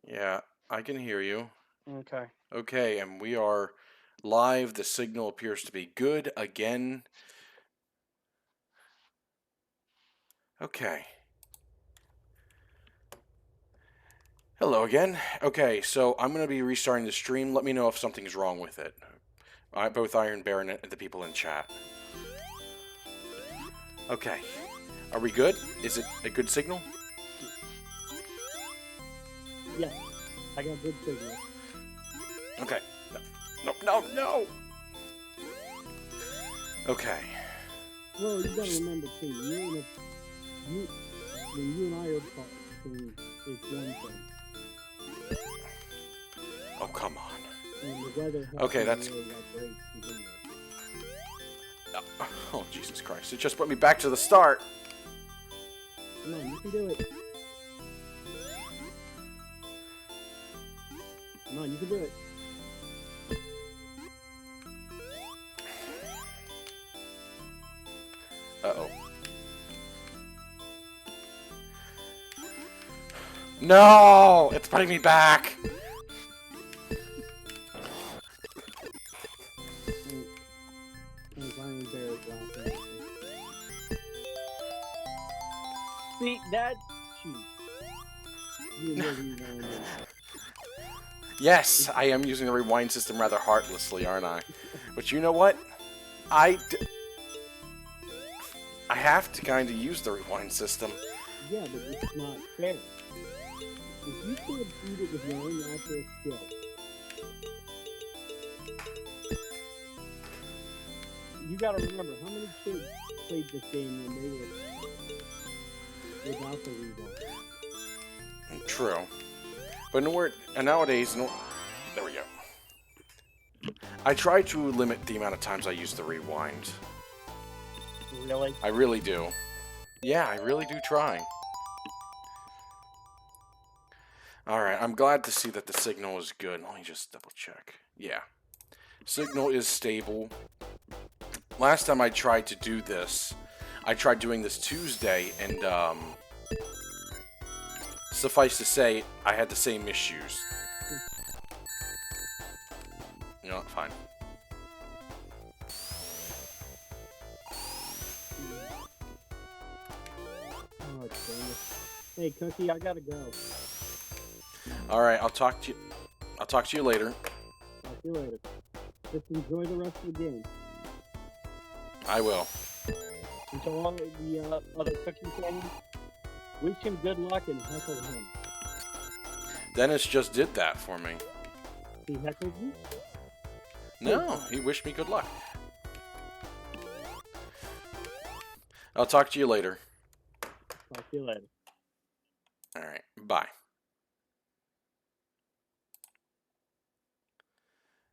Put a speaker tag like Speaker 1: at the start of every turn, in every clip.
Speaker 1: Yeah, I can hear you.
Speaker 2: Okay.
Speaker 1: Okay, and we are live. The signal appears to be good again. Okay. Hello again. Okay, so I'm going to be restarting the stream. Let me know if something's wrong with it. Both Iron Baron and the people in chat. Okay. Are we good? Is it a good signal?
Speaker 2: Yes, I got good signal.
Speaker 1: Okay. No, no, no, no! Okay.
Speaker 2: Well, you gotta remember too, when you and I are talking, it's one thing,
Speaker 1: Oh, come on.
Speaker 2: and the weather
Speaker 1: Okay,
Speaker 2: hasn't
Speaker 1: that's...
Speaker 2: been really that great to begin with.
Speaker 1: Oh, Jesus Christ. It just brought me back to the start.
Speaker 2: Come on, you can do it. Come on, you can do it.
Speaker 1: Uh-oh. No! It's putting me back!
Speaker 2: And Iron Bear is laughing. See, that's cheap. You really want it.
Speaker 1: Yes, I am using the rewind system rather heartlessly, aren't I? But you know what? I have to kind of use the rewind system.
Speaker 2: Yeah, but it's not fair. If you could beat it with your own natural skill, you gotta remember how many kids played this game when they were without the rewind.
Speaker 1: True. But nowadays, there we go. I try to limit the amount of times I use the rewind.
Speaker 2: Really?
Speaker 1: I really do. Yeah, I really do try. Alright, I'm glad to see that the signal is good. Let me just double check. Yeah. Signal is stable. Last time I tried to do this, I tried doing this Tuesday, and suffice to say, I had the same issues. You know what? Fine.
Speaker 2: Oh, goodness. Hey, Cookie, I gotta go.
Speaker 1: Alright, I'll talk to you later.
Speaker 2: Talk to you later. Just enjoy the rest of the game.
Speaker 1: I will.
Speaker 2: Until all the other Cookie fans, wish him good luck and heckle him.
Speaker 1: Dennis just did that for me.
Speaker 2: He heckled you?
Speaker 1: No, he wished me good luck. I'll talk to you later.
Speaker 2: Talk to you later.
Speaker 1: Alright, bye.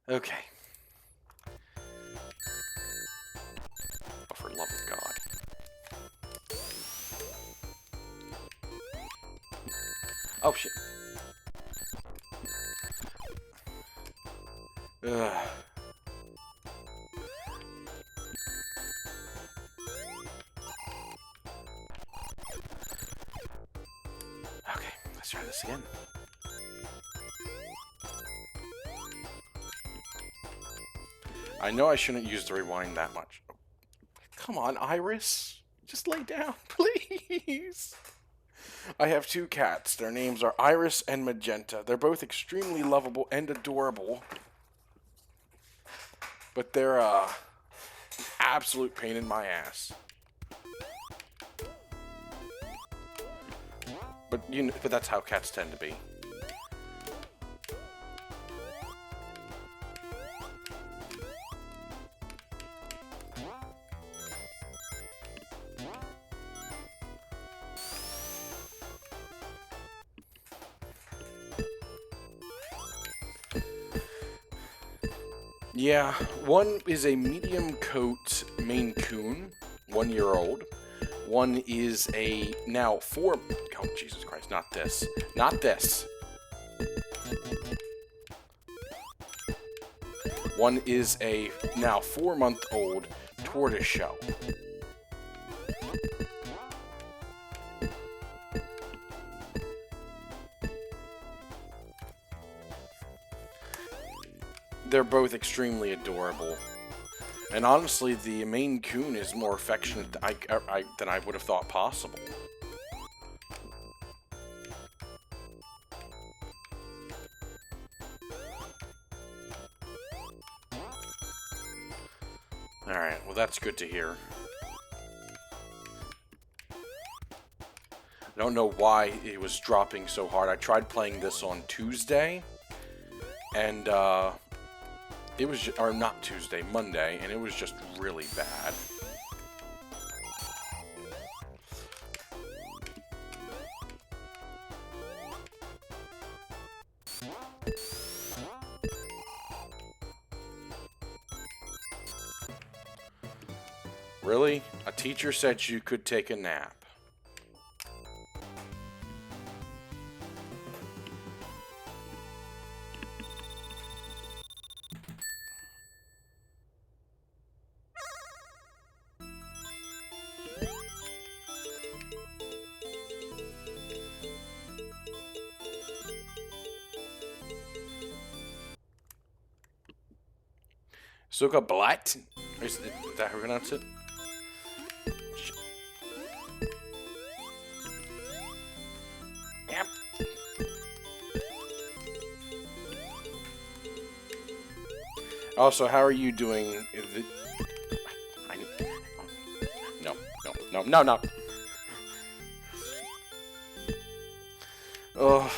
Speaker 1: Okay. Oh, for love of God. Oh, shit. Ugh. Okay, let's try this again. I know I shouldn't use the rewind that much. Come on, Iris. Just lay down, please. I have two cats. Their names are Iris and Magenta. They're both extremely lovable and adorable. But they're, absolute pain in my ass. But that's how cats tend to be. Yeah, one is a medium coat Maine Coon, 1 year old. One is a now oh, Jesus Christ, not this. Not this. One is a now 4-month-old tortoiseshell. they're both extremely adorable. And honestly, the Maine Coon is more affectionate than I would have thought possible. Alright, well that's good to hear. I don't know why it was dropping so hard. I tried playing this on Tuesday, and it was, or not Tuesday, Monday, and it was just really bad. Really? A teacher said you could take a nap. Suka Blatt? Is that how you pronounce it? Yep. Also, how are you doing? No. Oh.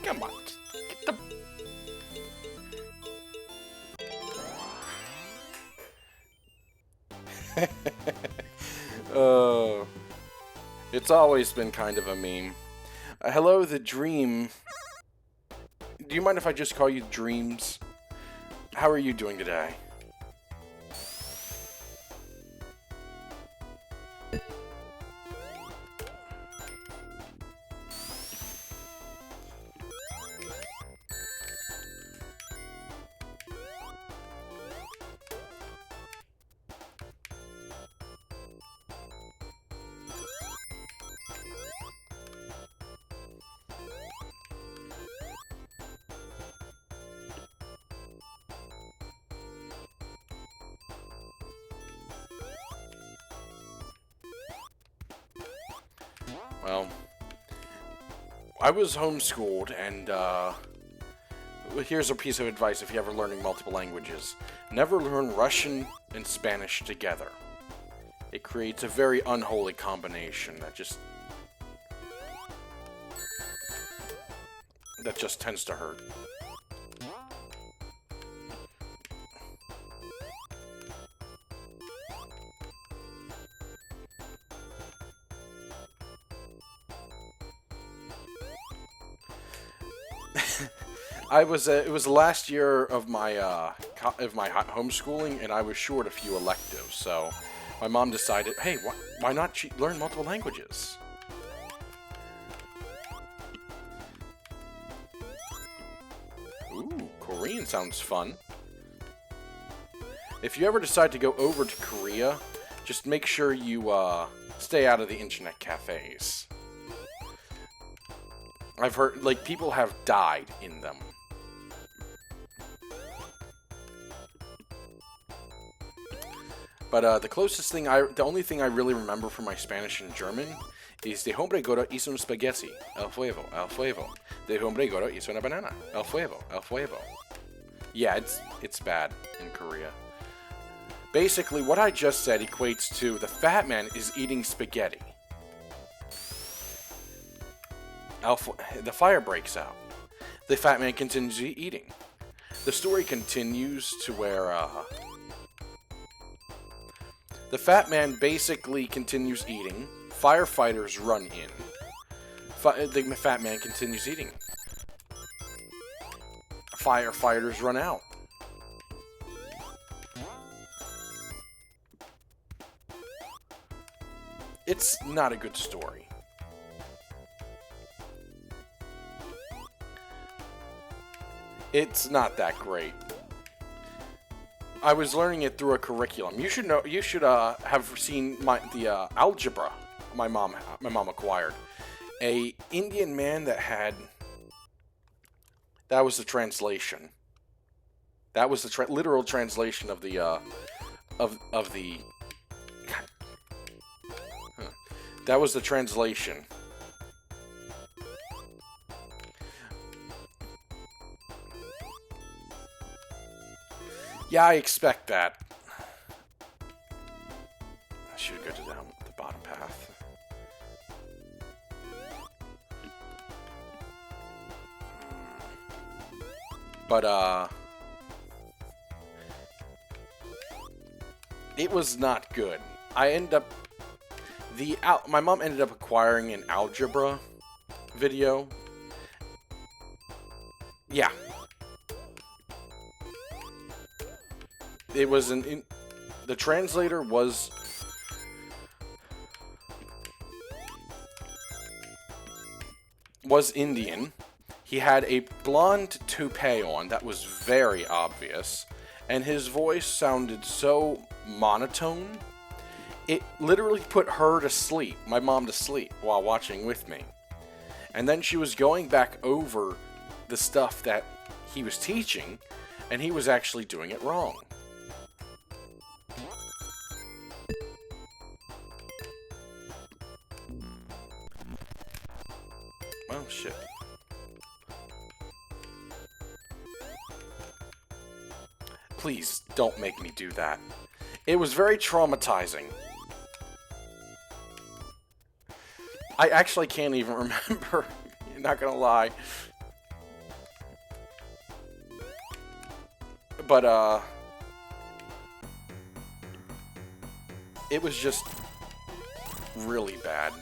Speaker 1: Come on. Get the... It's always been kind of a meme. Hello, the Dream. Do you mind if I just call you Dreams? How are you doing today? Well, I was homeschooled, and here's a piece of advice if you're ever learning multiple languages. Never learn Russian and Spanish together. It creates a very unholy combination that just tends to hurt. It was the last year of my homeschooling, and I was short a few electives. So my mom decided, hey, why not learn multiple languages? Ooh, Korean sounds fun. If you ever decide to go over to Korea, just make sure you stay out of the internet cafes. I've heard, like, people have died in them. But the only thing I really remember from my Spanish and German is de hombre gordo hizo un spaghetti, el fuego, el fuego. De hombre gordo hizo una banana, el fuego, el fuego. Yeah, it's bad in Korea. Basically, what I just said equates to the fat man is eating spaghetti. The fire breaks out. The fat man continues eating. The story continues to where the fat man basically continues eating. Firefighters run in. The fat man continues eating. Firefighters run out. It's not a good story. It's not that great. I was learning it through a curriculum. You should know. You should have seen the algebra my mom acquired. A Indian man that had That was the translation. That was the literal translation of the of the. God. Huh. That was the translation. Yeah, I expect that. I should go to down the bottom path. But it was not good. I ended up my mom ended up acquiring an algebra video. Yeah. It was the translator was Indian. He had a blonde toupee on that was very obvious, and his voice sounded so monotone. It literally put her to sleep, my mom to sleep, while watching with me. And then she was going back over the stuff that he was teaching, and he was actually doing it wrong. Oh, shit. Please, don't make me do that. It was very traumatizing. I actually can't even remember. Not gonna lie. But, it was just really bad.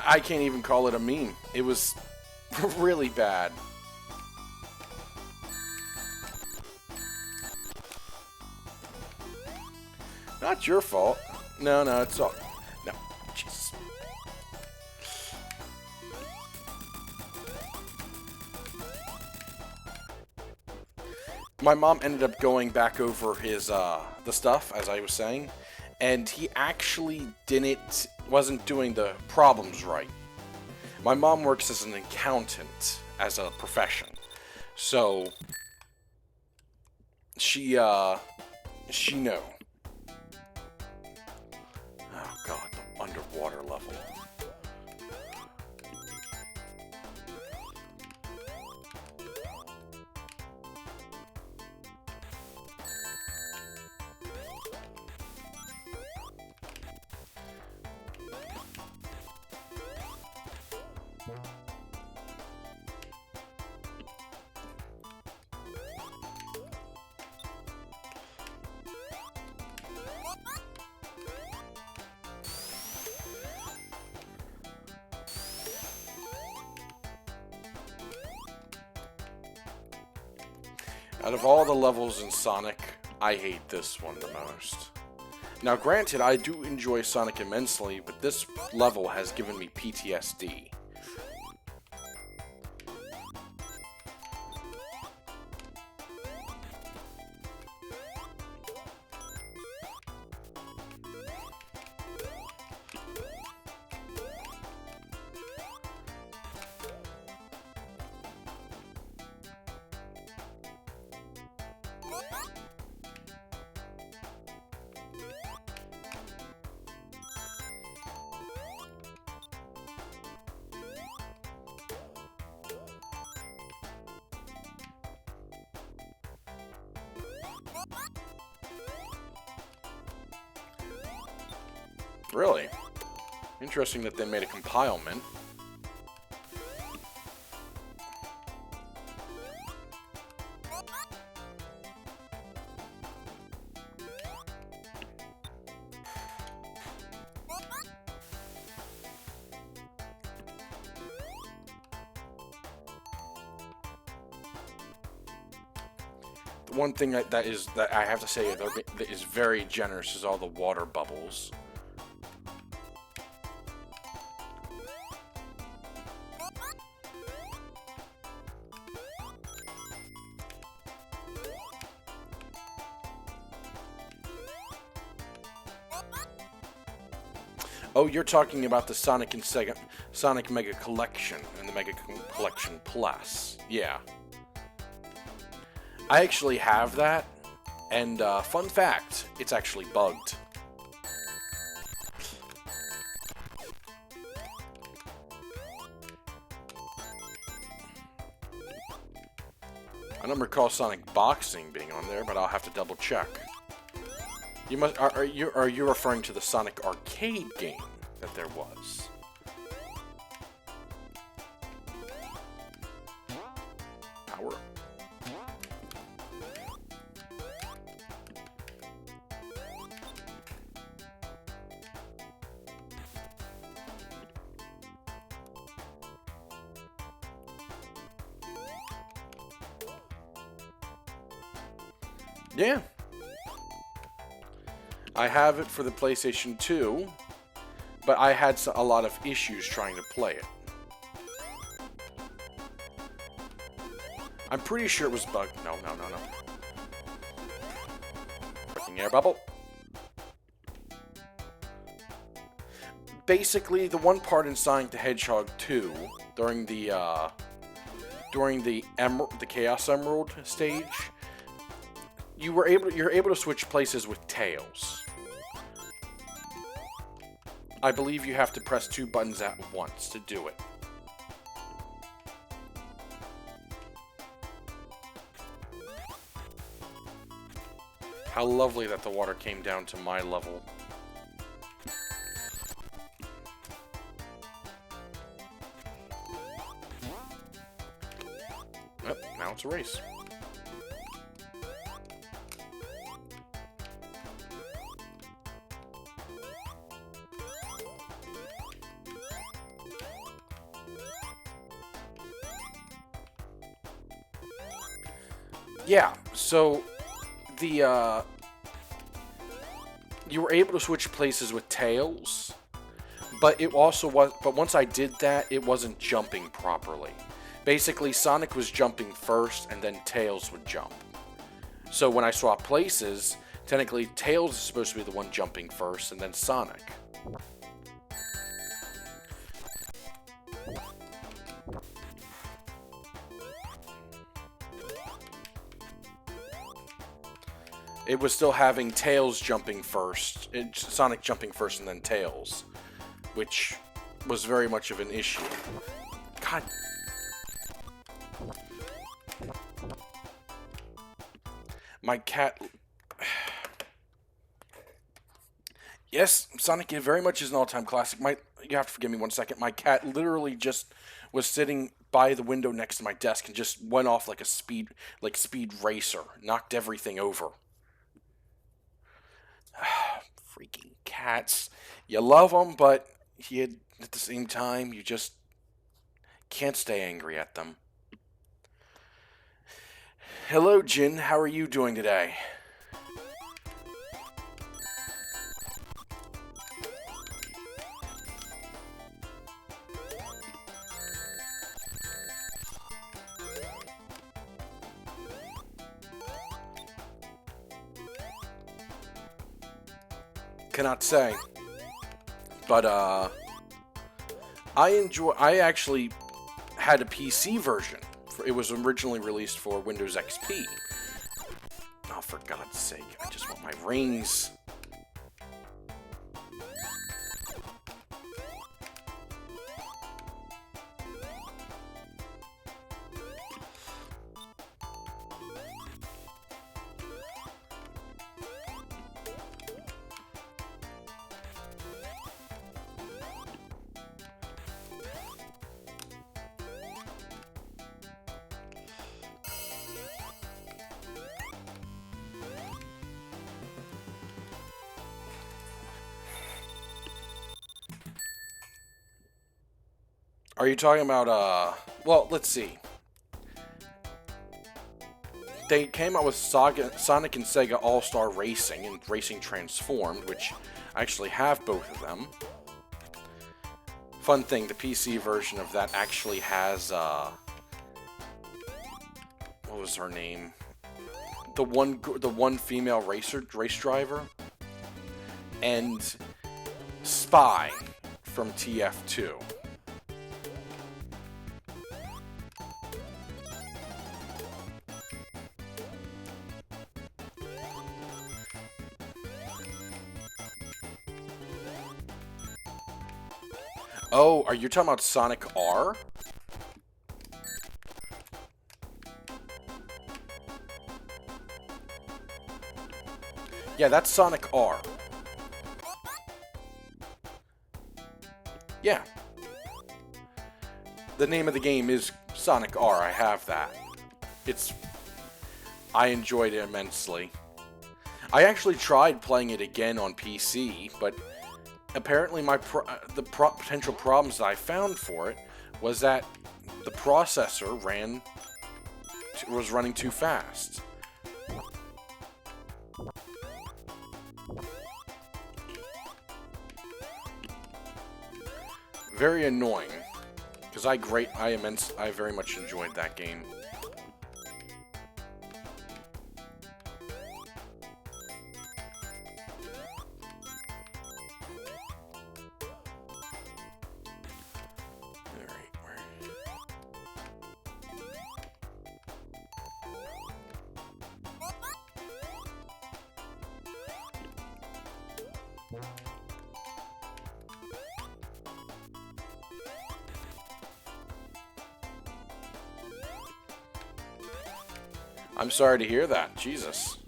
Speaker 1: I can't even call it a meme. It was really bad. Not your fault. No, it's all... No. Jesus. My mom ended up going back over his, the stuff, as I was saying, and he actually wasn't doing the problems right. My mom works as an accountant, as a profession, so she know. Oh god, the underwater level. Out of all the levels in Sonic, I hate this one the most. Now granted, I do enjoy Sonic immensely, but this level has given me PTSD. Really? Interesting that they made a compilement. one thing that I have to say that is very generous is all the water bubbles. Oh, you're talking about the Sonic and Sega Sonic Mega Collection and the Mega Collection Plus. Yeah. I actually have that, and fun fact, it's actually bugged. I don't recall Sonic Boxing being on there, but I'll have to double check. You must are you referring to the Sonic Arcade game that there was? Power. Yeah. I have it for the PlayStation 2, but I had a lot of issues trying to play it. I'm pretty sure it was bugged. No. Freaking air bubble. Basically, the one part in Sonic the Hedgehog 2, during the Chaos Emerald stage, you're able to switch places with Tails. I believe you have to press 2 buttons at once to do it. How lovely that the water came down to my level. Yep, now it's a race. Yeah, so the you were able to switch places with Tails, but it also was. But once I did that, it wasn't jumping properly. Basically, Sonic was jumping first, and then Tails would jump. So when I swap places, technically Tails is supposed to be the one jumping first, and then Sonic. It was still having Tails jumping first, Sonic jumping first and then Tails, which was very much of an issue. God. My cat... Yes, Sonic very much is an all-time classic. You have to forgive me 1 second. My cat literally just was sitting by the window next to my desk and just went off like a speed racer, knocked everything over. Freaking cats. You love them, but at the same time, you just can't stay angry at them. Hello, Jin. How are you doing today? Cannot say, but I actually had a PC version. It was originally released for Windows XP. Oh, for God's sake! I just want my rings. Are you talking about, well, let's see. they came out with Sonic and Sega All-Star Racing and Racing Transformed, which I actually have both of them. Fun thing, the PC version of that actually has, what was her name? The one female race driver, and Spy from TF2. Oh, are you talking about Sonic R? Yeah, that's Sonic R. Yeah. The name of the game is Sonic R. I have that. I enjoyed it immensely. I actually tried playing it again on PC, but apparently the potential problems that I found for it was that the processor was running too fast. Very annoying, because I very much enjoyed that game. I'm sorry to hear that. Jesus.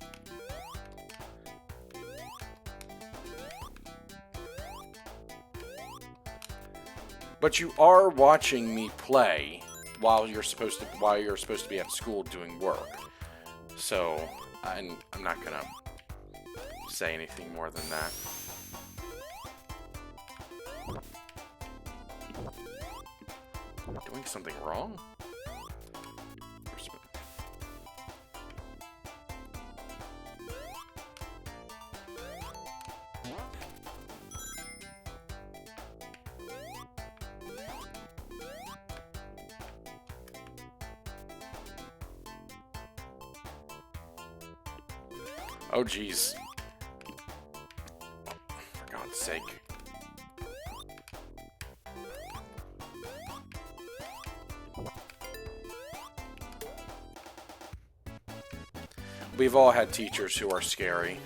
Speaker 1: But you are watching me play while you're supposed to be at school doing work. So, I'm not gonna say anything more than that. Doing something wrong? Oh, jeez. For God's sake. We've all had teachers who are scary.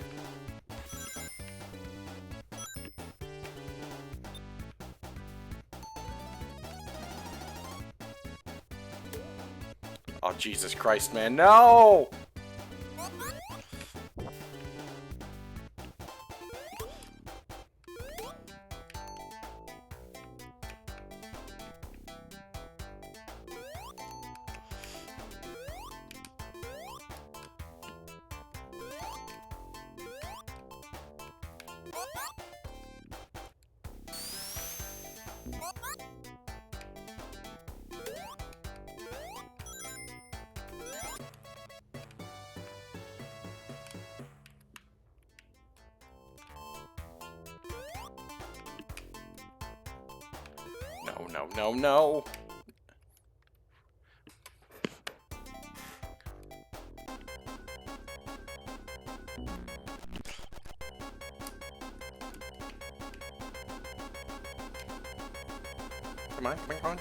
Speaker 1: Oh, Jesus Christ, man. No! No, no, no. Come on, come on.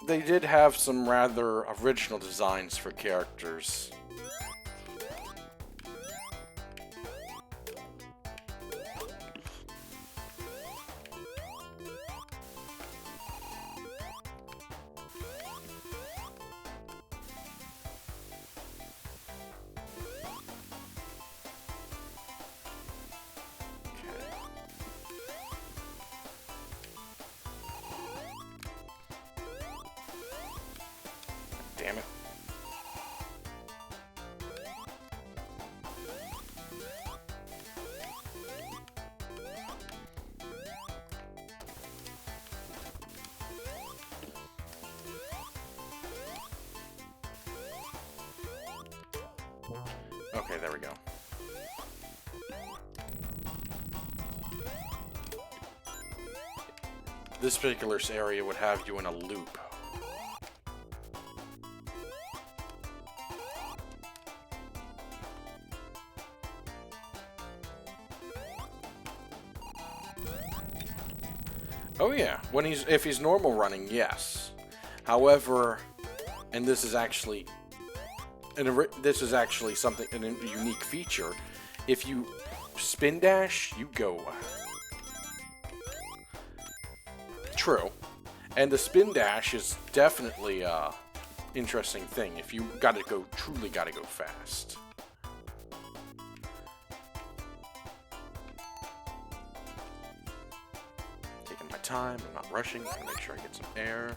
Speaker 1: They did have some rather original designs for characters. Okay, there we go. This particular area would have you in a loop. Oh yeah, if he's normal running, yes. However, and this is actually something, a unique feature. If you spin dash, you go. True, and the spin dash is definitely a interesting thing. If you truly gotta go fast. Taking my time, I'm not rushing. I'm gonna make sure I get some air.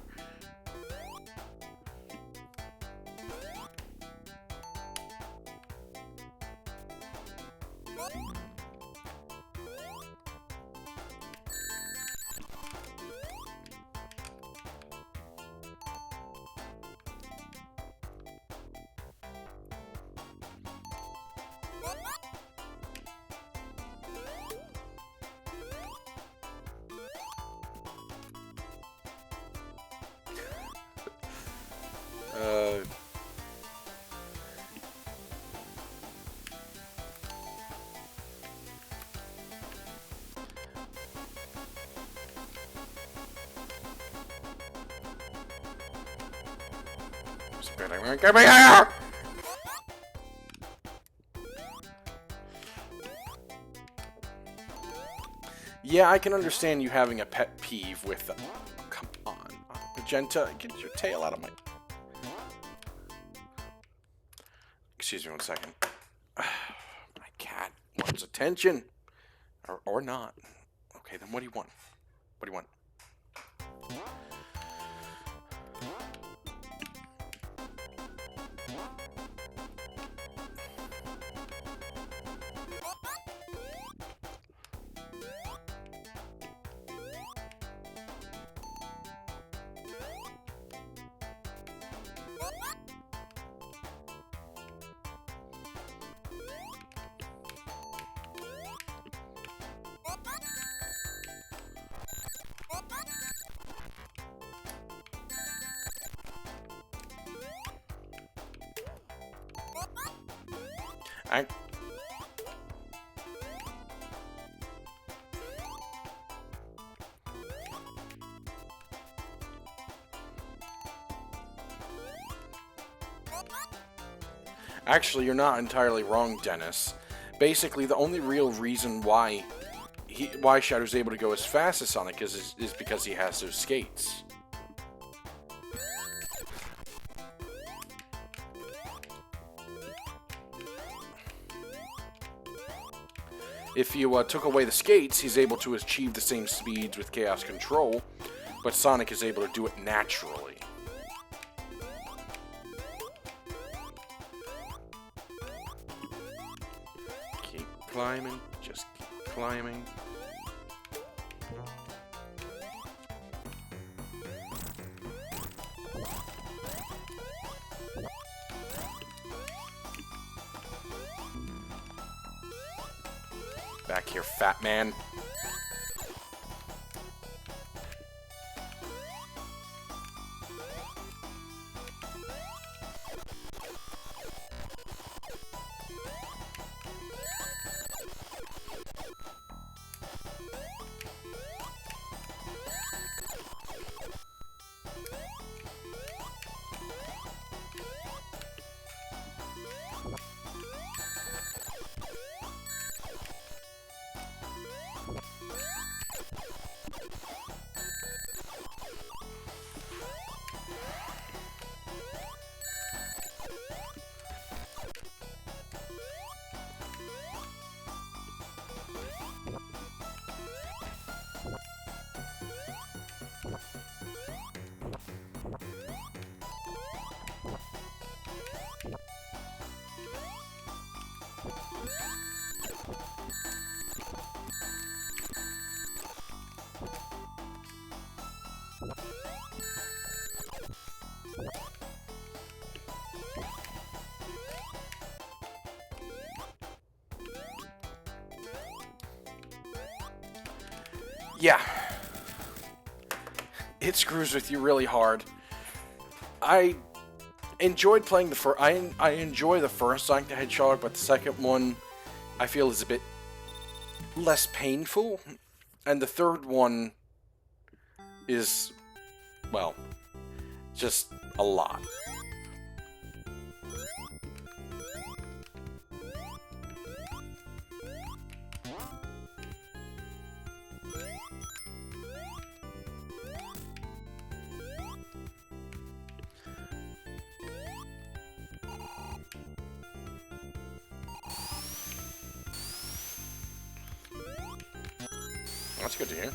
Speaker 1: Get me here! Yeah, I can understand you having a pet peeve with... come on. Magenta, get your tail out of my... Excuse me one second. My cat wants attention. Or not. Okay, then what do you want? What do you want? Actually, you're not entirely wrong, Dennis. Basically, the only real reason why Shadow's able to go as fast as Sonic is because he has those skates. If you took away the skates, he's able to achieve the same speeds with Chaos Control, but Sonic is able to do it naturally. Keep climbing, just keep climbing. Back here, fat man. Yeah. It screws with you really hard. I enjoyed playing the first. I enjoy the first Sonic the Hedgehog, but the second one I feel is a bit less painful, and the third one is, well, just a lot. That's good to hear.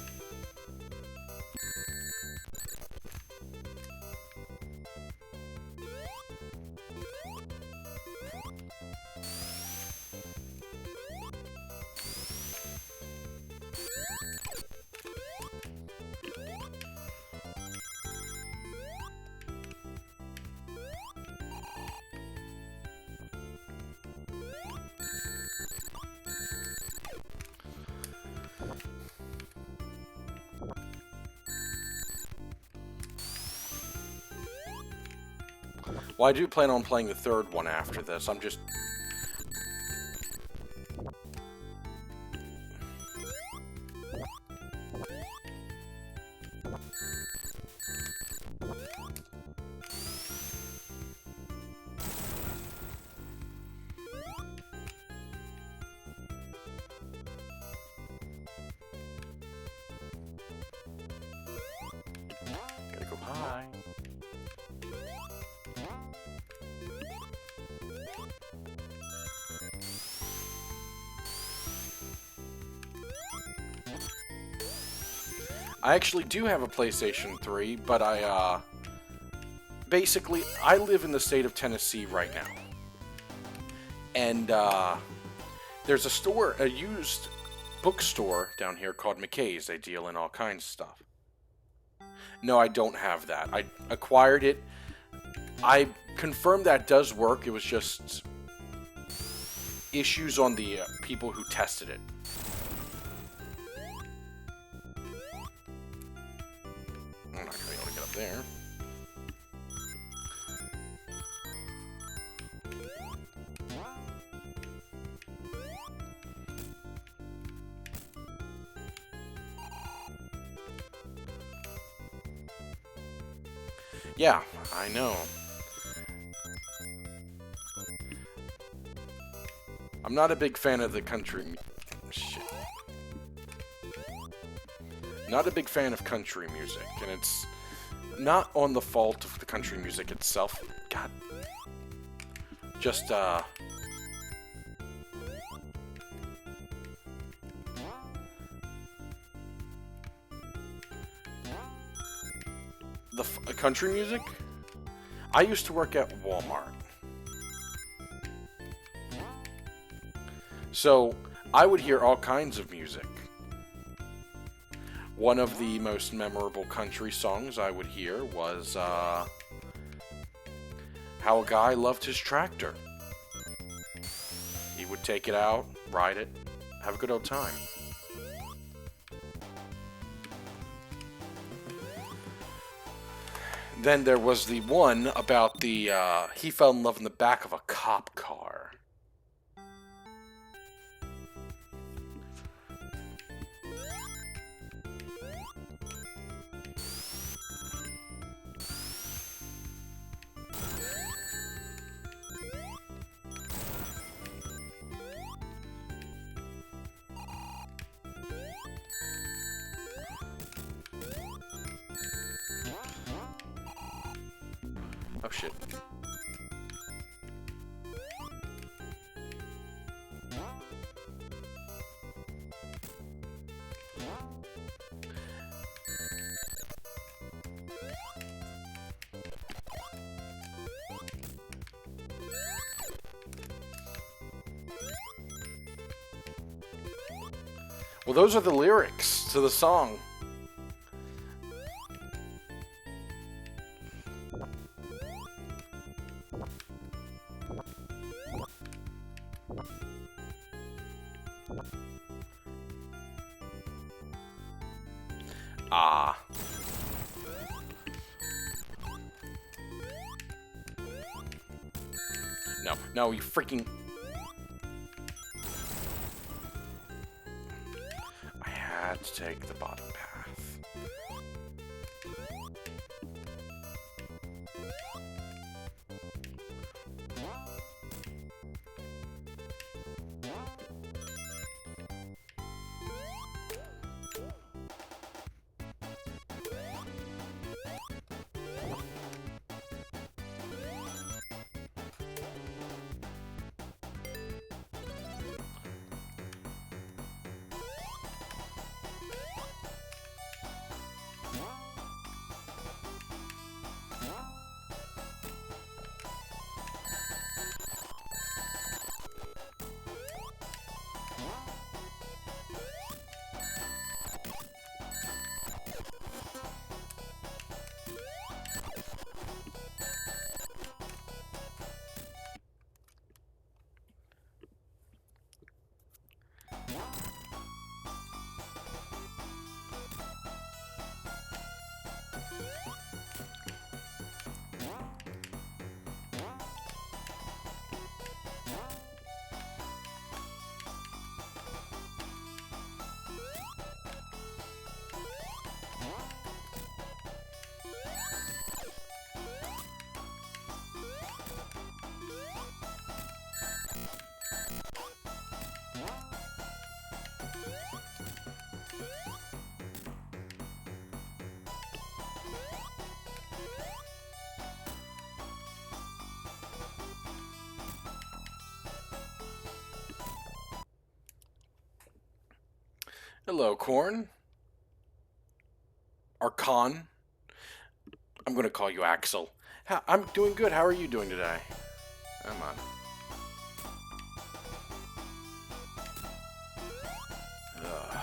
Speaker 1: Well, I do plan on playing the third one after this. I'm just... Gotta go high. I actually do have a PlayStation 3, but basically, I live in the state of Tennessee right now. And, there's a store, a used bookstore down here called McKay's. They deal in all kinds of stuff. No, I don't have that. I acquired it. I confirmed that does work. It was just issues on the people who tested it. I'm not going to be able to get up there. Yeah, I know. I'm not a big fan of the country... Shit. Not a big fan of country music, and it's not on the fault of the country music itself. God. Just, the country music? I used to work at Walmart. So, I would hear all kinds of music. One of the most memorable country songs I would hear was, How a Guy Loved His Tractor. He would take it out, ride it, have a good old time. Then there was the one about the, he fell in love in the back of a cop car. Oh shit. Well, those are the lyrics to the song. No, no, you freaking... I had to take the bottom path. Hello, Corn. Archon. I'm gonna call you Axel. I'm doing good. How are you doing today? Come on. Ugh.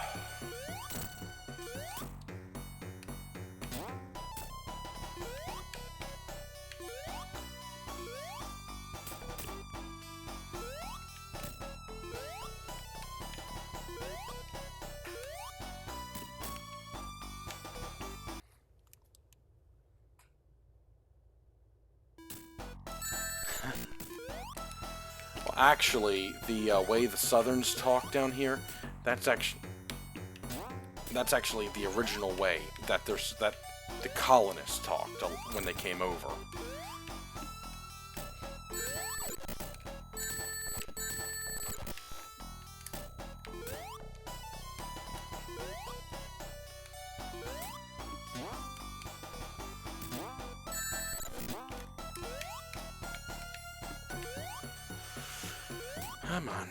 Speaker 1: Well, actually, the way the Southerns talk down here, that's actually the original way that the colonists talked when they came over. Come on.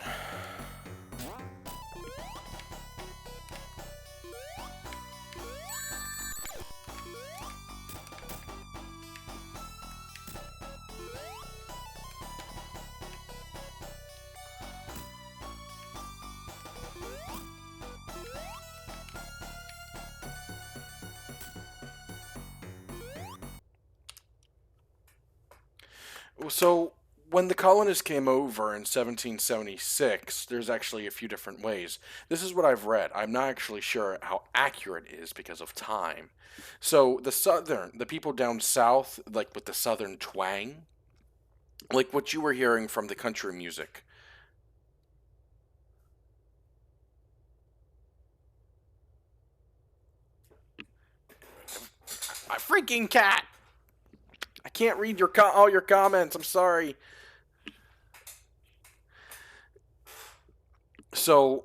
Speaker 1: So, when the colonists came over in 1776, there's actually a few different ways. This is what I've read. I'm not actually sure how accurate it is because of time. So, the people down south, like with the southern twang, like what you were hearing from the country music. A freaking cat! I can't read all your comments. I'm sorry. So,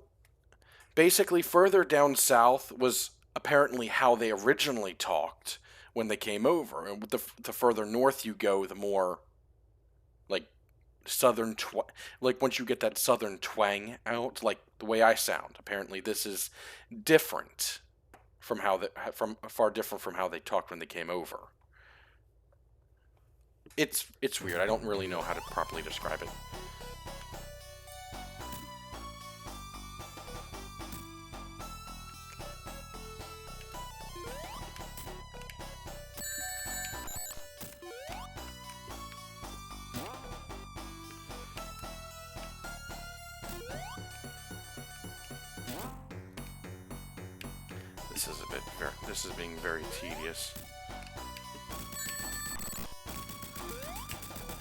Speaker 1: basically, further down south was apparently how they originally talked when they came over. And the further north you go, the more, like, like, once you get that southern twang out, like the way I sound, apparently this is different from far different from how they talked when they came over. It's weird. I don't really know how to properly describe it. This is being very tedious.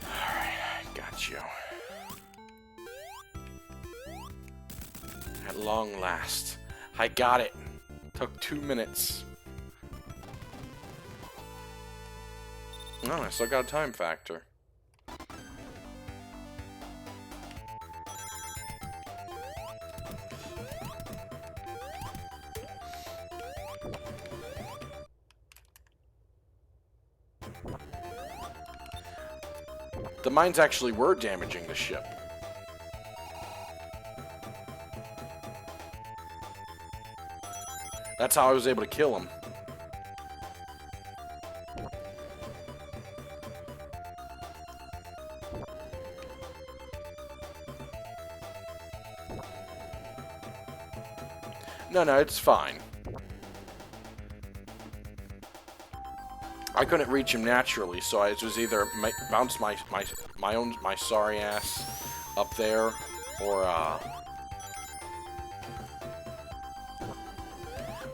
Speaker 1: Alright, got you. At long last. I got it. Took 2 minutes. Oh, I still got a time factor. The mines actually were damaging the ship. That's how I was able to kill him. No, it's fine. I couldn't reach him naturally, so I was either bounce my sorry ass up there, or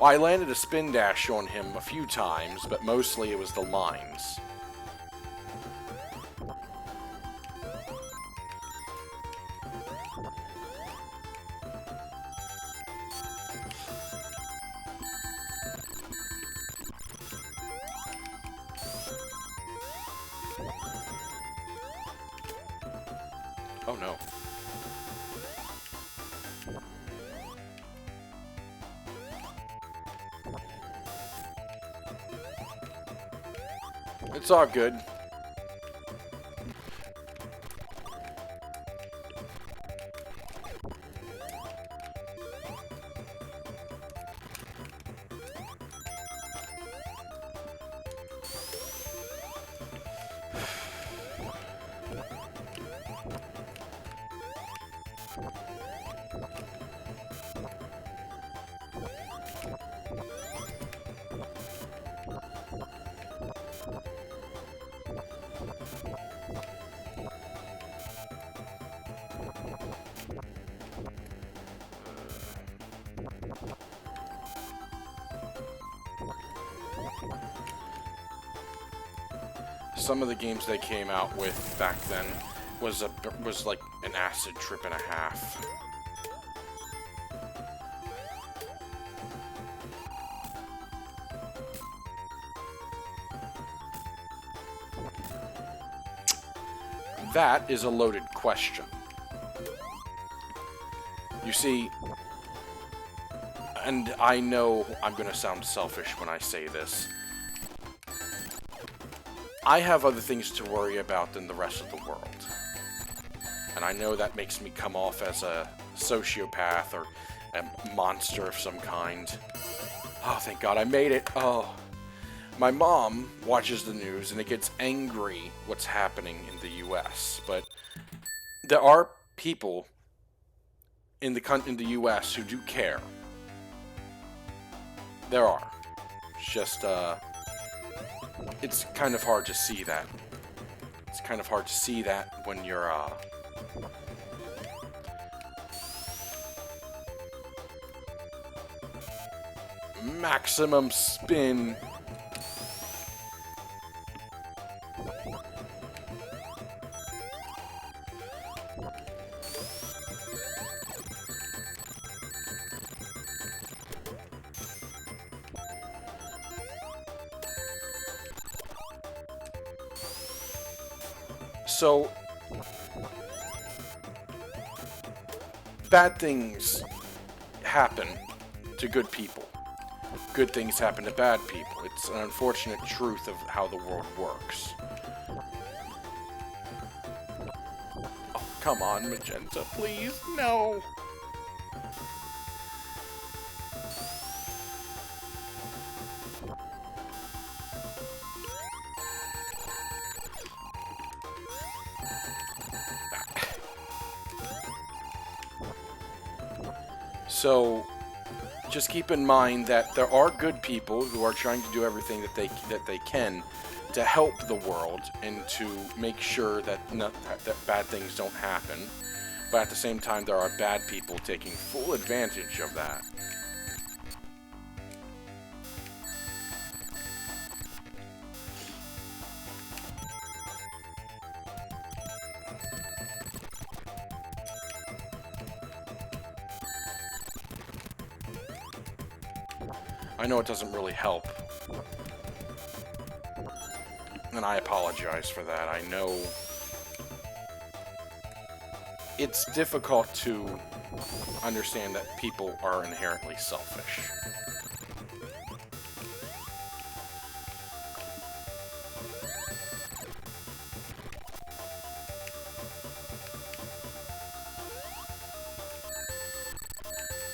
Speaker 1: well, I landed a spin dash on him a few times, but mostly it was the lines. Oh no. It's all good. Some of the games they came out with back then was like an acid trip and a half. That is a loaded question. You see, and I know I'm going to sound selfish when I say this, I have other things to worry about than the rest of the world. And I know that makes me come off as a sociopath or a monster of some kind. Oh, thank God I made it. Oh. My mom watches the news and it gets angry what's happening in the U.S. But there are people in the U.S. who do care. There are. It's just, it's kind of hard to see that. It's kind of hard to see that when you're, maximum spin. So, bad things happen to good people. Good things happen to bad people. It's an unfortunate truth of how the world works. Oh, come on, Magenta, please, no! So, just keep in mind that there are good people who are trying to do everything that they can to help the world and to make sure that that bad things don't happen. But at the same time, there are bad people taking full advantage of that. I know it doesn't really help. And I apologize for that. I know it's difficult to understand that people are inherently selfish.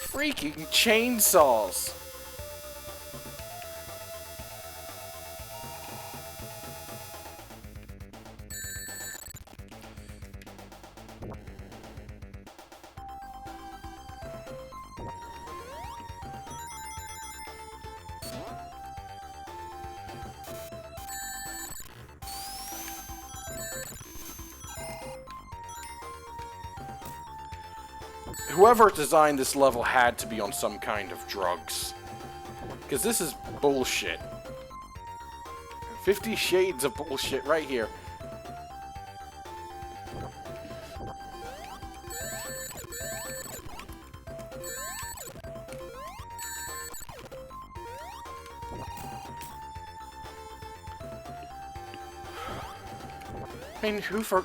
Speaker 1: Freaking chainsaws! Whoever designed this level had to be on some kind of drugs. Because this is bullshit. 50 Shades of bullshit right here. I mean, who for...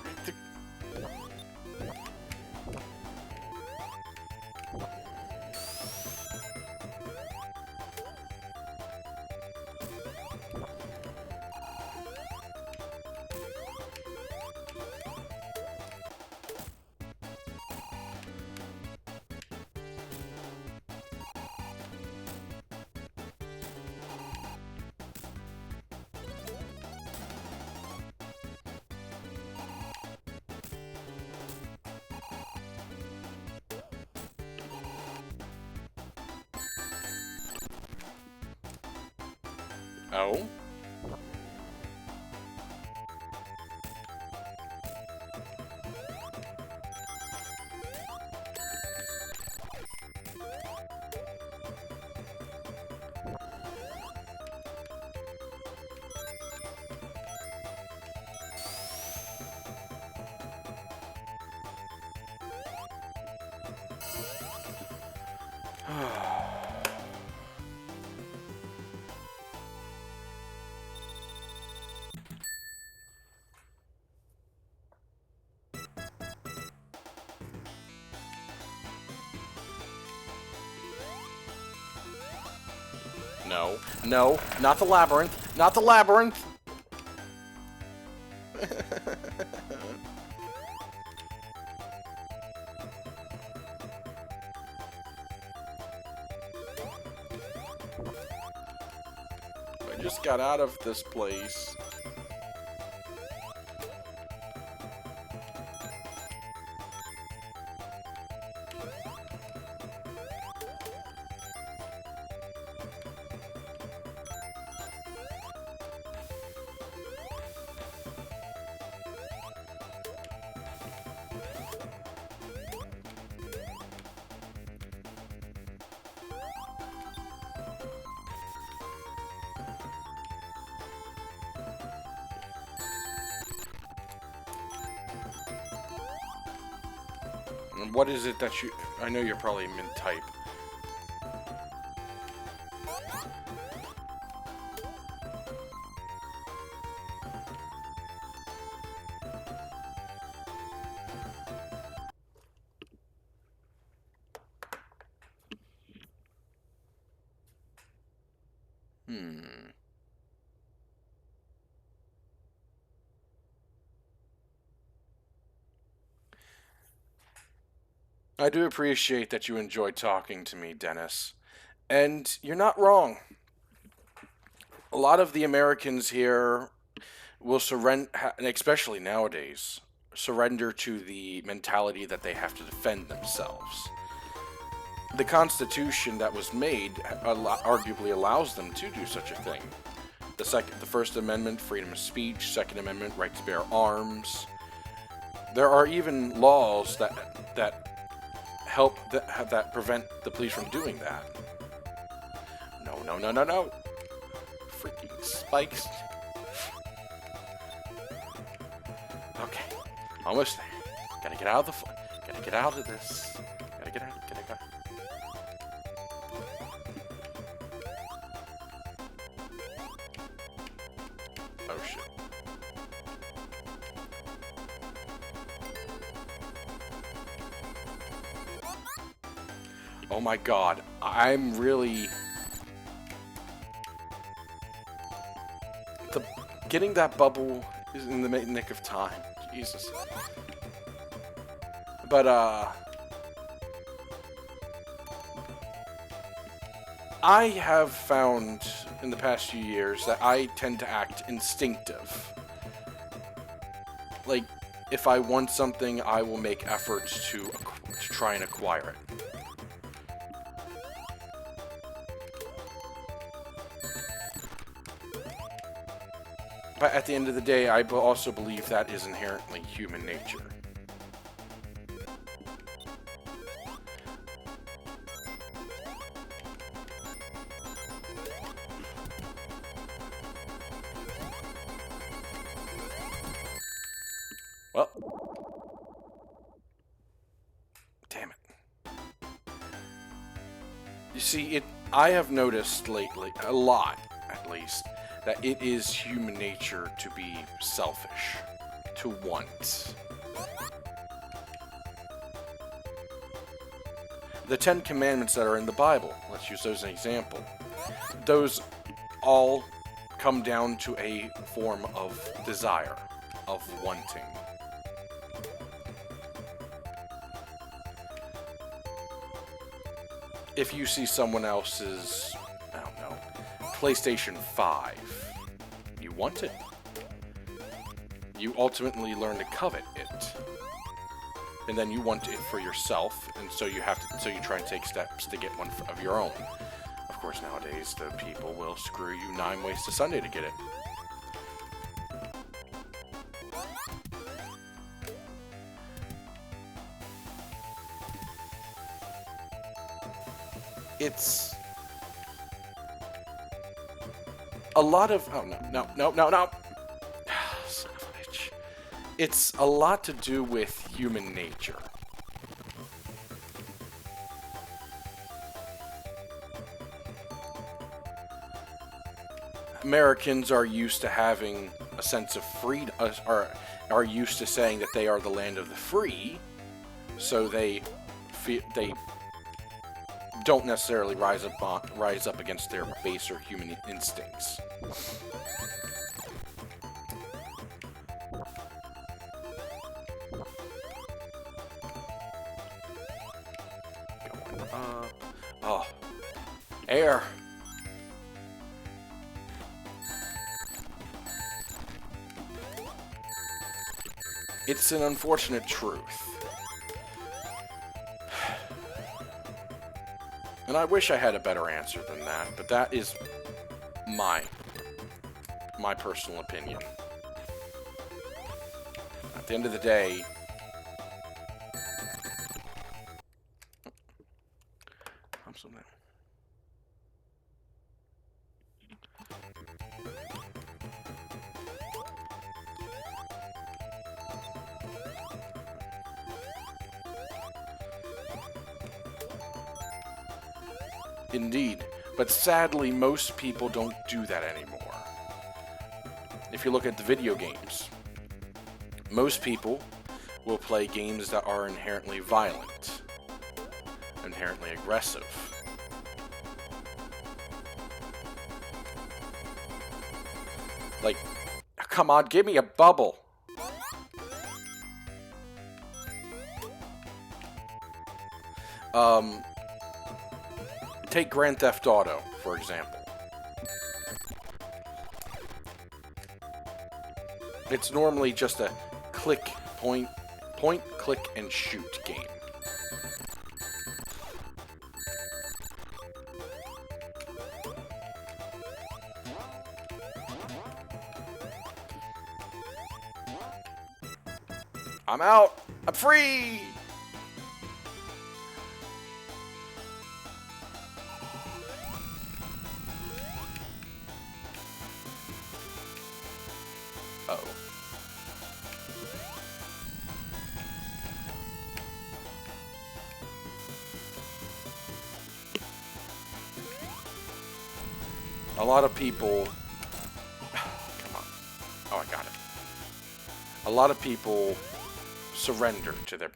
Speaker 1: Oh? No. No. Not the labyrinth. Not the labyrinth. I just got out of this place. And what is it that you... I know you're probably mid-type. I do appreciate that you enjoyed talking to me, Dennis. And you're not wrong. A lot of the Americans here will surrender, and especially nowadays, surrender to the mentality that they have to defend themselves. The Constitution that was made arguably allows them to do such a thing. The First Amendment, freedom of speech. Second Amendment, right to bear arms. There are even laws that help that prevent the police from doing that. No, no, no, no, no. Freaking spikes. Okay, almost there. Gotta get out of gotta get out of this. Gotta get out. Oh my god. I'm really... Getting that bubble is in the nick of time. Jesus. But, I have found in the past few years that I tend to act instinctive. Like, if I want something, I will make efforts to try and acquire it. But at the end of the day, I also believe that is inherently human nature. Well, damn it. You see, I have noticed lately, a lot at least, that it is human nature to be selfish, to want. The 10 Commandments that are in the Bible, let's use those as an example. Those all come down to a form of desire, of wanting. If you see someone else's, I don't know, PlayStation 5, you want it. You ultimately learn to covet it. And then you want it for yourself, and so you try and take steps to get one of your own. Of course, nowadays, the people will screw you 9 ways to Sunday to get it. It's a lot of... Oh, no. Son of a bitch. It's a lot to do with human nature. Americans are used to having a sense of freedom, are used to saying that they are the land of the free, so they don't necessarily rise up against their baser human instincts. Going up. Oh, air. It's an unfortunate truth. And I wish I had a better answer than that, but that is my personal opinion. At the end of the day, I'm so mad. Indeed, but sadly, most people don't do that anymore. If you look at the video games, most people will play games that are inherently violent, inherently aggressive. Like, come on, give me a bubble. Take Grand Theft Auto, for example. It's normally just a point, click, and shoot game. I'm out! I'm free! Uh-oh. A lot of people... Come on. Oh, I got it. A lot of people surrender to their...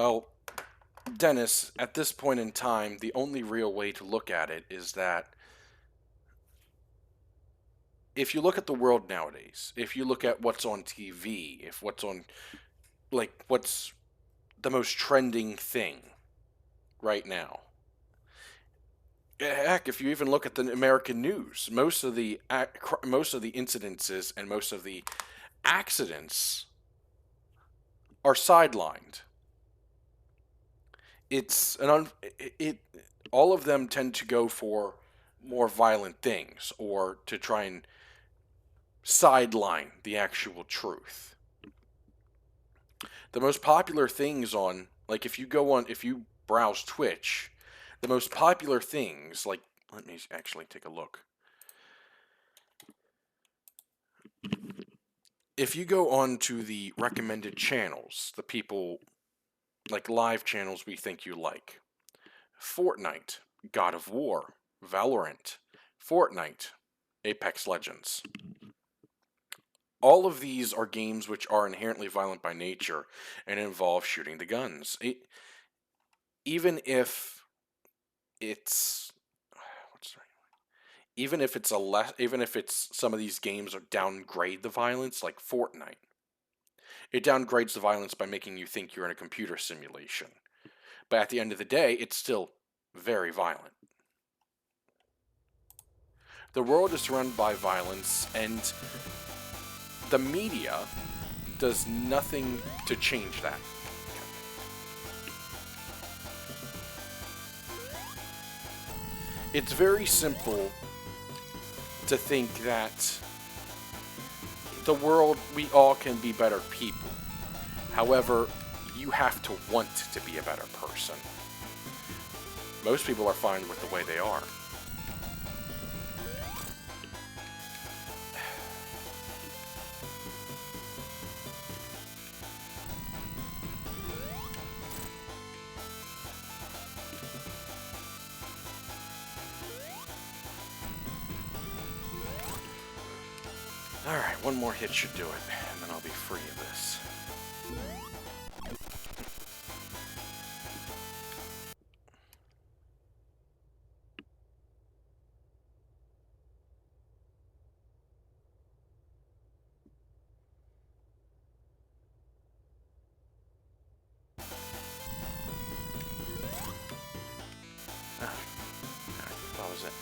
Speaker 1: Well, Dennis, at this point in time, the only real way to look at it is that if you look at the world nowadays, if you look at what's on TV, if what's on, like, what's the most trending thing right now. Heck, if you even look at the American news, most of the incidences and most of the accidents are sidelined. It's an all of them tend to go for more violent things or to try and sideline the actual truth. The most popular things on, like, if you browse Twitch, the most popular things, like, let me actually take a look. If you go on to the recommended channels, the people, like, live channels we think you like: Fortnite, God of War, Valorant, Fortnite, Apex Legends. All of these are games which are inherently violent by nature and involve shooting the guns. Even if it's even if it's some of these games are downgrade the violence, like Fortnite. It downgrades the violence by making you think you're in a computer simulation. But at the end of the day, it's still very violent. The world is surrounded by violence, and the media does nothing to change that. It's very simple to think that the world, we all can be better people. However, you have to want to be a better person. Most people are fine with the way they are. Alright, one more hit should do it, and then I'll be free of this. That was it.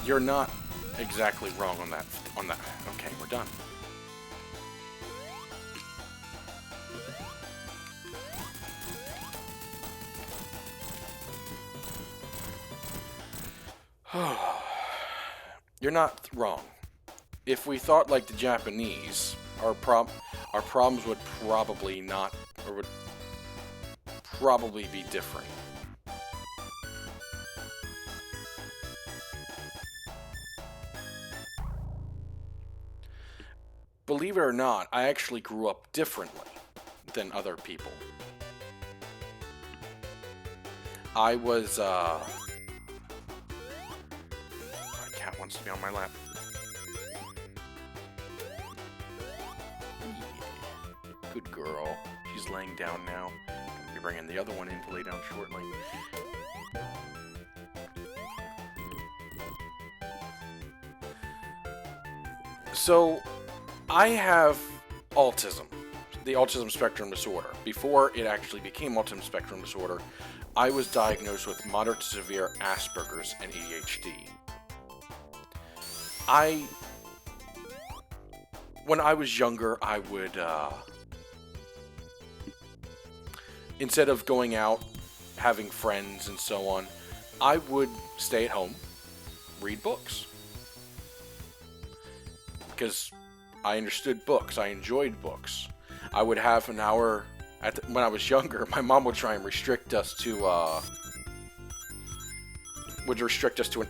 Speaker 1: You're not exactly wrong on that. Okay, we're done. You're not wrong. If we thought like the Japanese, our problems would probably not, or would probably be different. Believe it or not, I actually grew up differently than other people. I was, my cat wants to be on my lap. Good girl. She's laying down now. I'll be bringing the other one in to lay down shortly. So, I have autism, the autism spectrum disorder. Before it actually became autism spectrum disorder, I was diagnosed with moderate to severe Asperger's and ADHD. When I was younger, I would, instead of going out, having friends and so on, I would stay at home, read books. Because I understood books. I enjoyed books. I would have an hour when I was younger. My mom would try and restrict us to an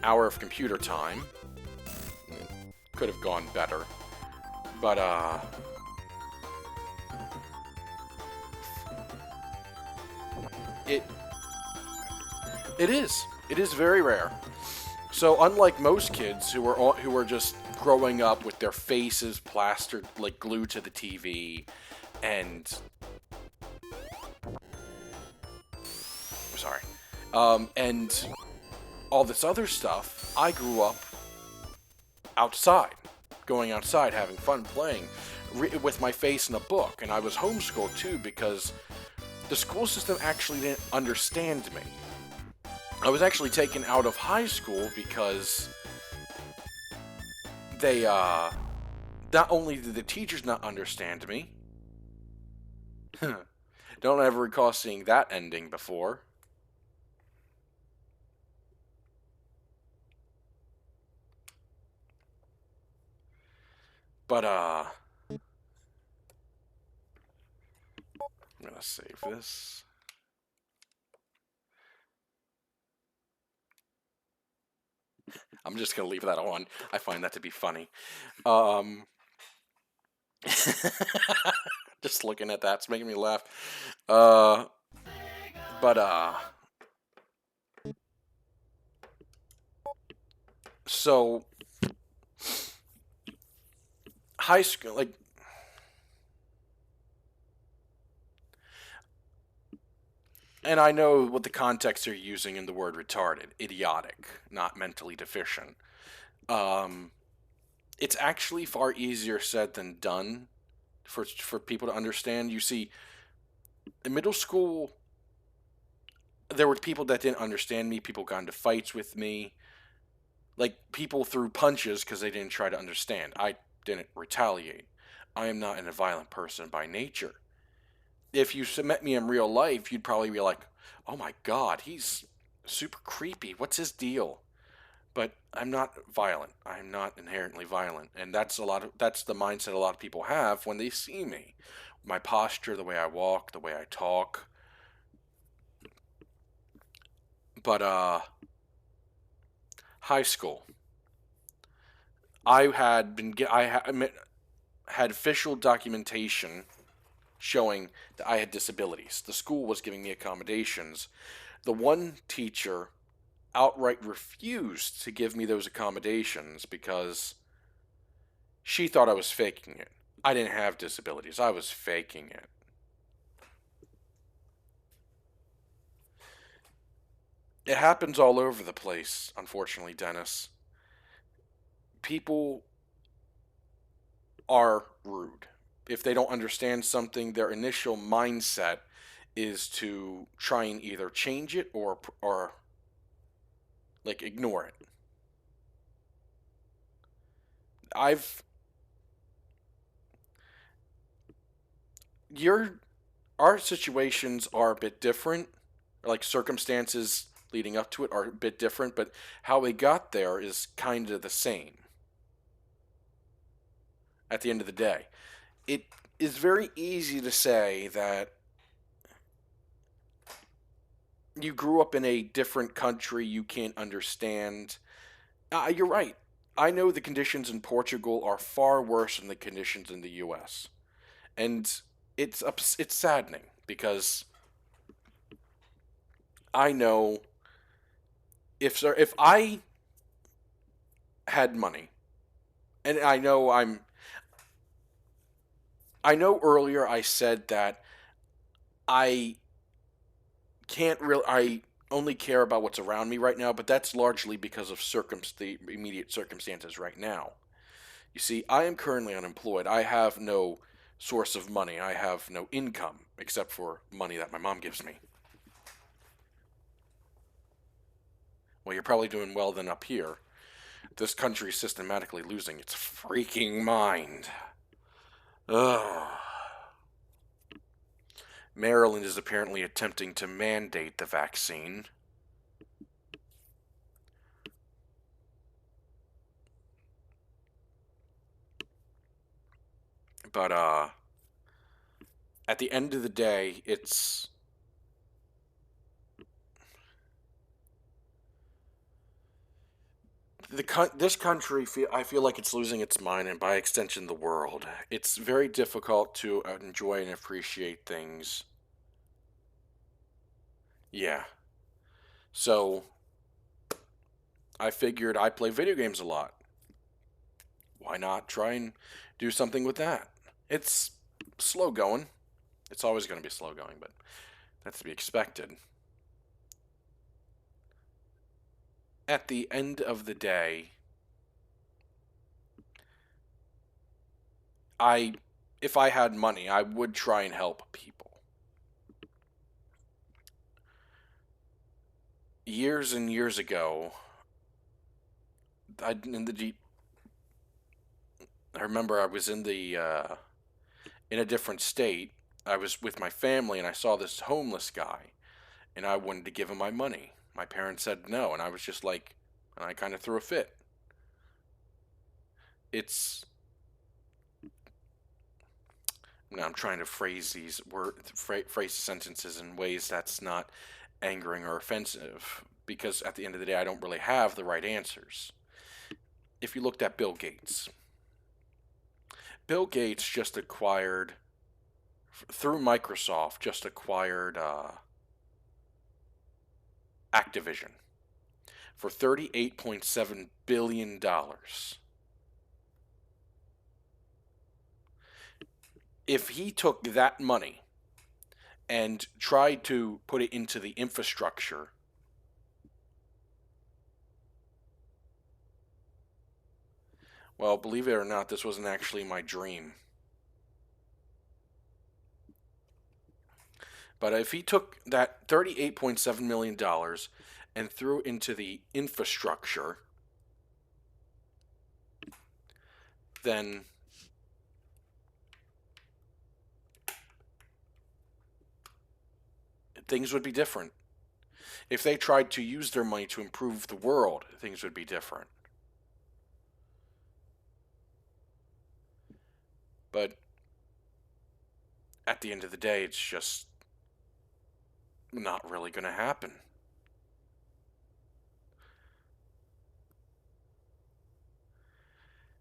Speaker 1: hour of computer time. Could have gone better, but it is very rare. So unlike most kids who are just growing up with their faces plastered, like, glued to the TV, and sorry, and all this other stuff. I grew up outside, going outside, having fun playing with my face in a book, and I was homeschooled too because the school system actually didn't understand me. I was actually taken out of high school because they, not only did the teachers not understand me, don't ever recall seeing that ending before. But, I'm gonna save this. I'm just gonna leave that on. I find that to be funny. Um, just looking at that's making me laugh. Uh, but so high school, like, and I know what the context you're using in the word retarded, idiotic, not mentally deficient. Um, it's actually far easier said than done for people to understand. You see, in middle school, there were people that didn't understand me. People got into fights with me. Like, people threw punches because they didn't try to understand. I didn't retaliate. I am not a violent person by nature. If you met me in real life, you'd probably be like, oh my god, he's super creepy. What's his deal? But I'm not violent. I'm not inherently violent. And that's the mindset a lot of people have when they see me. My posture, the way I walk, the way I talk. But high school. I had official documentation showing that I had disabilities. The school was giving me accommodations. The one teacher outright refused to give me those accommodations because she thought I was faking it. I didn't have disabilities. I was faking it. It happens all over the place, unfortunately, Dennis. People are rude. If they don't understand something, their initial mindset is to try and either change it or like ignore it. I've your our situations are a bit different, like circumstances leading up to it are a bit different, but how we got there is kind of the same at the end of the day. It is very easy to say that you grew up in a different country you can't understand. You're right. I know the conditions in Portugal are far worse than the conditions in the U.S. And it's saddening because I know if I had money, and I know earlier I said that I can't really I only care about what's around me right now, but that's largely because of the immediate circumstances right now. You see, I am currently unemployed. I have no source of money. I have no income except for money that my mom gives me. Well, you're probably doing well then up here. This country is systematically losing its freaking mind. Ugh. Maryland is apparently attempting to mandate the vaccine. But at the end of the day, it's this country. I feel like it's losing its mind, and by extension, the world. It's very difficult to enjoy and appreciate things. Yeah. So I figured I play video games a lot. Why not try and do something with that? It's slow going. It's always going to be slow going, but that's to be expected. At the end of the day, I if I had money, I would try and help people. Years and years ago, I in the I remember I was in a different state. I was with my family and I saw this homeless guy and I wanted to give him my money. My parents said no, and I was just like, and I kind of threw a fit. It's Now I'm trying to phrase these phrase sentences in ways that's not angering or offensive because at the end of the day I don't really have the right answers. If you looked at Bill Gates, Bill Gates just acquired through Microsoft just acquired Activision for $38.7 billion. If he took that money and tried to put it into the infrastructure, well, believe it or not, this wasn't actually my dream. But if he took that $38.7 million and threw it into the infrastructure, then things would be different. If they tried to use their money to improve the world, things would be different. But at the end of the day, it's just not really going to happen.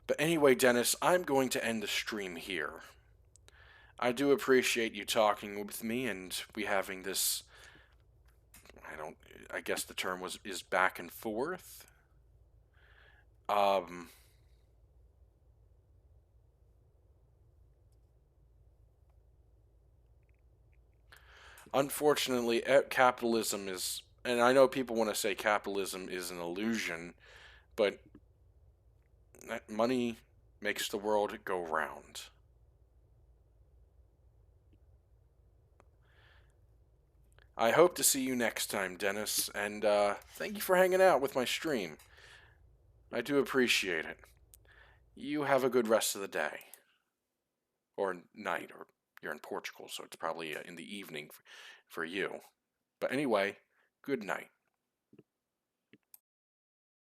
Speaker 1: But anyway, Dennis, I'm going to end the stream here. I do appreciate you talking with me and we having this, I guess the term is back and forth. Um Unfortunately, capitalism is, and I know people want to say capitalism is an illusion, but money makes the world go round. I hope to see you next time, Dennis, and thank you for hanging out with my stream. I do appreciate it. You have a good rest of the day. Or night, or you're in Portugal, so it's probably in the evening for you. But anyway, good night.